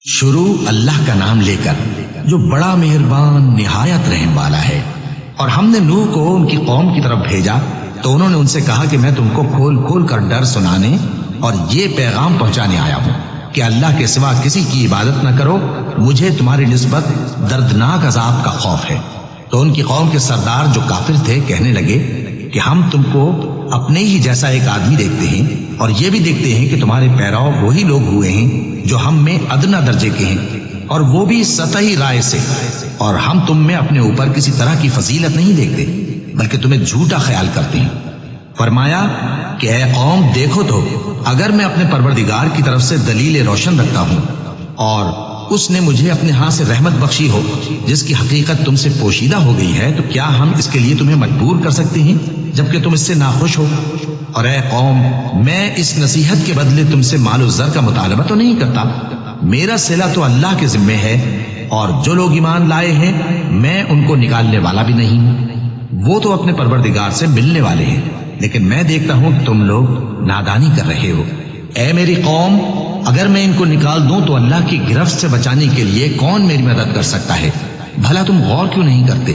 شروع اللہ کا نام لے کر جو بڑا مہربان نہایت رحم والا ہے۔ اور ہم نے نوح کو ان کی قوم کی طرف بھیجا تو انہوں نے ان سے کہا کہ میں تم کو کھول کھول کر ڈر سنانے اور یہ پیغام پہنچانے آیا ہوں کہ اللہ کے سوا کسی کی عبادت نہ کرو، مجھے تمہاری نسبت دردناک عذاب کا خوف ہے۔ تو ان کی قوم کے سردار جو کافر تھے کہنے لگے کہ ہم تم کو اپنے ہی جیسا ایک آدمی دیکھتے ہیں اور یہ بھی دیکھتے ہیں کہ تمہارے پیرو وہی لوگ ہوئے ہیں جو ہم میں ادنا درجے کے ہیں، اور وہ بھی سطحی رائے سے، اور ہم تم میں اپنے اوپر کسی طرح کی فضیلت نہیں دیکھتے بلکہ تمہیں جھوٹا خیال کرتے ہیں۔ فرمایا کہ اے قوم دیکھو تو اگر میں اپنے پروردگار کی طرف سے دلیل روشن رکھتا ہوں اور اس نے مجھے اپنے ہاں سے رحمت بخشی ہو جس کی حقیقت تم سے پوشیدہ ہو گئی ہے، تو کیا ہم اس کے لیے تمہیں مجبور کر سکتے ہیں جبکہ تم اس سے ناخوش ہو؟ اور اے قوم میں اس نصیحت کے بدلے تم سے مال و زر کا مطالبہ تو نہیں کرتا، میرا صلہ تو اللہ کے ذمے ہے، اور جو لوگ ایمان لائے ہیں میں ان کو نکالنے والا بھی نہیں ہوں، وہ تو اپنے پروردگار سے ملنے والے ہیں، لیکن میں دیکھتا ہوں کہ تم لوگ نادانی کر رہے ہو۔ اے میری قوم اگر میں ان کو نکال دوں تو اللہ کی گرفت سے بچانے کے لیے کون میری مدد کر سکتا ہے؟ بھلا تم غور کیوں نہیں کرتے؟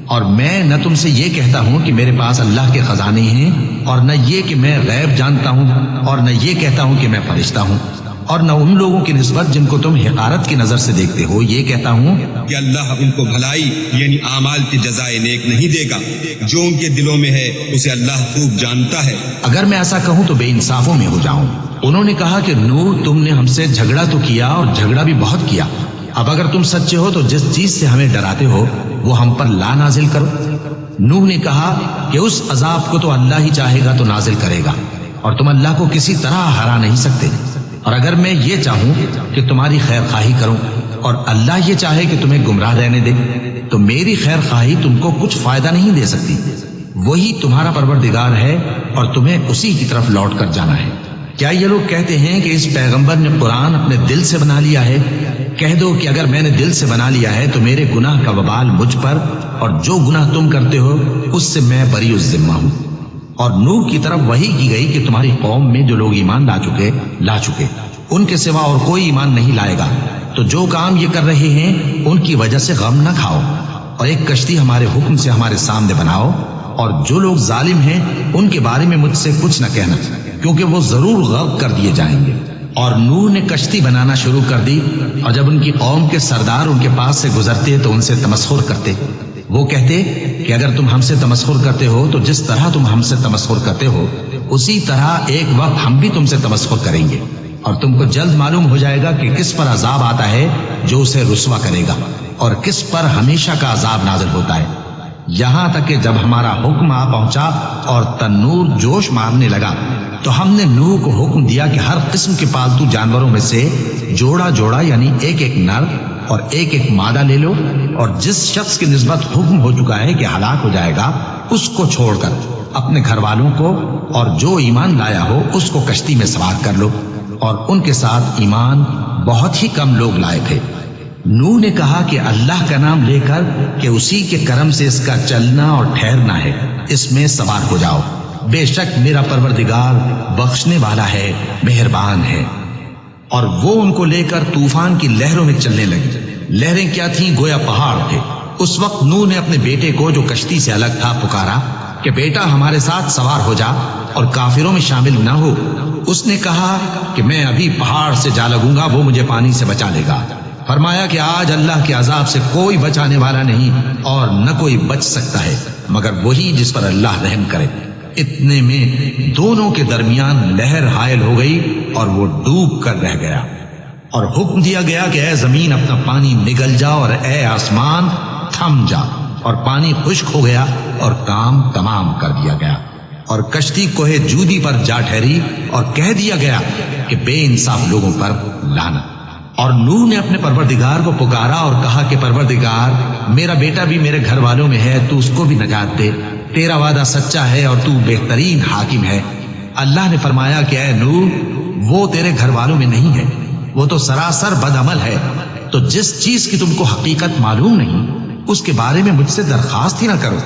اور میں نہ تم سے یہ کہتا ہوں کہ میرے پاس اللہ کے خزانے ہیں، اور نہ یہ کہ میں غیب جانتا ہوں، اور نہ یہ کہتا ہوں کہ میں فرشتہ ہوں، اور نہ ان لوگوں کی نسبت جن کو تم حقارت کی نظر سے دیکھتے ہو یہ کہتا ہوں کہ اللہ ان کو بھلائی یعنی اعمال کی جزائے نیک نہیں دے گا، جو ان کے دلوں میں ہے اسے اللہ خوب جانتا ہے۔ اگر میں ایسا کہوں تو بے انصافوں میں ہو جاؤں۔ انہوں نے کہا کہ نوح تم نے ہم سے جھگڑا تو کیا اور جھگڑا بھی بہت کیا، اب اگر تم سچے ہو تو جس چیز سے ہمیں ڈراتے ہو وہ ہم پر لا نازل کرو۔ نوح نے کہا کہ اس عذاب کو تو اللہ ہی چاہے گا تو نازل کرے گا، اور تم اللہ کو کسی طرح ہرا نہیں سکتے، اور اگر میں یہ چاہوں کہ تمہاری خیر خواہی کروں اور اللہ یہ چاہے کہ تمہیں گمراہ رہنے دے تو میری خیر خواہی تم کو کچھ فائدہ نہیں دے سکتی، وہی تمہارا پروردگار ہے اور تمہیں اسی کی طرف لوٹ کر جانا ہے۔ کیا یہ لوگ کہتے ہیں کہ اس پیغمبر نے قرآن اپنے دل سے بنا لیا ہے؟ کہہ دو کہ اگر میں نے دل سے بنا لیا ہے تو میرے گناہ کا وبال مجھ پر، اور جو گناہ تم کرتے ہو اس سے میں بری الذمہ ہوں۔ اور نوح کی طرف وحی کی گئی کہ تمہاری قوم میں جو لوگ ایمان لا چکے ان کے سوا اور کوئی ایمان نہیں لائے گا، تو جو کام یہ کر رہے ہیں ان کی وجہ سے غم نہ کھاؤ، اور ایک کشتی ہمارے حکم سے ہمارے سامنے بناؤ، اور جو لوگ ظالم ہیں ان کے بارے میں مجھ سے کچھ نہ کہنا، کیونکہ وہ ضرور غرق کر دیے جائیں گے۔ اور نوح نے کشتی بنانا شروع کر دی، اور جب ان کی قوم کے سردار ان کے پاس سے گزرتے تو ان سے تمسخر کرتے۔ وہ کہتے کہ اگر تم ہم سے تمسخر کرتے ہو تو جس طرح تم ہم سے تمسخر کرتے ہو اسی طرح ایک وقت ہم بھی تم سے تمسخر کریں گے، اور تم کو جلد معلوم ہو جائے گا کہ کس پر عذاب آتا ہے جو اسے رسوا کرے گا، اور کس پر ہمیشہ کا عذاب نازل ہوتا ہے، یہاں تک کہ جب ہمارا حکم آ پہنچا اور تنور جوش مارنے لگا تو ہم نے نوح کو حکم دیا کہ ہر قسم کے پالتو جانوروں میں سے جوڑا جوڑا یعنی ایک ایک نر اور ایک ایک مادہ لے لو، اور جس شخص کی نسبت حکم ہو چکا ہے کہ ہلاک ہو جائے گا اس کو چھوڑ کر اپنے گھر والوں کو اور جو ایمان لایا ہو اس کو کشتی میں سوار کر لو، اور ان کے ساتھ ایمان بہت ہی کم لوگ لائے تھے۔ نوح نے کہا کہ اللہ کا نام لے کر کہ اسی کے کرم سے اس کا چلنا اور ٹھہرنا ہے، اس میں سوار ہو جاؤ، بے شک میرا پروردگار بخشنے والا ہے، مہربان ہے۔ اور وہ ان کو لے کر طوفان کی لہروں میں چلنے لگے۔ لہریں کیا تھیں؟ گویا پہاڑ تھے۔ اس وقت نوح نے اپنے بیٹے کو جو کشتی سے الگ تھا پکارا کہ بیٹا ہمارے ساتھ سوار ہو جا اور کافروں میں شامل نہ ہو۔ اس نے کہا کہ میں ابھی پہاڑ سے جا لگوں گا، وہ مجھے پانی سے بچا لے گا۔ فرمایا کہ آج اللہ کے عذاب سے کوئی بچانے والا نہیں اور نہ کوئی بچ سکتا ہے مگر وہی جس پر اللہ رحم کرے۔ اتنے میں دونوں کے درمیان لہر حائل ہو گئی اور وہ ڈوب کر رہ گیا، اور حکم دیا گیا کہ اے زمین اپنا پانی نگل جا اور اے آسمان تھم جا، اور پانی خشک ہو گیا اور کام تمام کر دیا گیا، اور کشتی کوہ جودی پر جا ٹھہری، اور کہہ دیا گیا کہ بے انصاف لوگوں پر لعنت۔ اور نوح نے اپنے پروردگار کو پکارا اور کہا کہ پروردگار میرا بیٹا بھی میرے گھر والوں میں ہے، تو اس کو بھی نجات دے، تیرا وعدہ سچا ہے اور تو بہترین حاکم ہے۔ اللہ نے فرمایا کہ اے نوح وہ تیرے گھر والوں میں نہیں ہے، وہ تو سراسر بد عمل ہے، تو جس چیز کی تم کو حقیقت معلوم نہیں اس کے بارے میں مجھ سے درخواست ہی نہ کرو،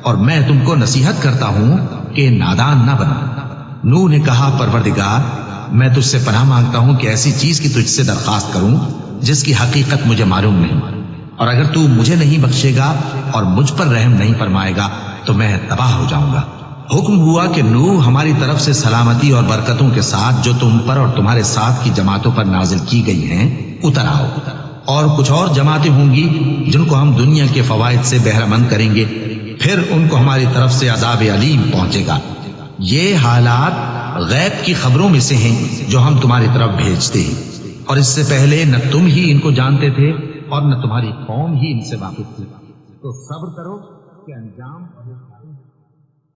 اور میں تم کو نصیحت کرتا ہوں کہ نادان نہ بنو۔ نوح نے کہا پروردگار میں تجھ سے پناہ مانگتا ہوں کہ ایسی چیز کی تجھ سے درخواست کروں جس کی حقیقت مجھے معلوم نہیں، اور اگر تو مجھے نہیں بخشے گا اور مجھ پر رحم نہیں فرمائے گا تو میں تباہ ہو جاؤں گا۔ حکم ہوا کہ نوح ہماری طرف سے سلامتی اور برکتوں کے ساتھ جو تم پر اور تمہارے ساتھ کی جماعتوں پر نازل کی گئی ہیں اتر آؤ، اور کچھ اور جماعتیں ہوں گی جن کو ہم دنیا کے فوائد سے بہرہ مند کریں گے، پھر ان کو ہماری طرف سے عذاب علیم پہنچے گا۔ یہ حالات غیب کی خبروں میں سے ہیں جو ہم تمہاری طرف بھیجتے ہیں، اور اس سے پہلے نہ تم ہی ان کو جانتے تھے اور نہ تمہاری قوم ہی ان سے واقف تھی، تو صبر کرو کہ انجام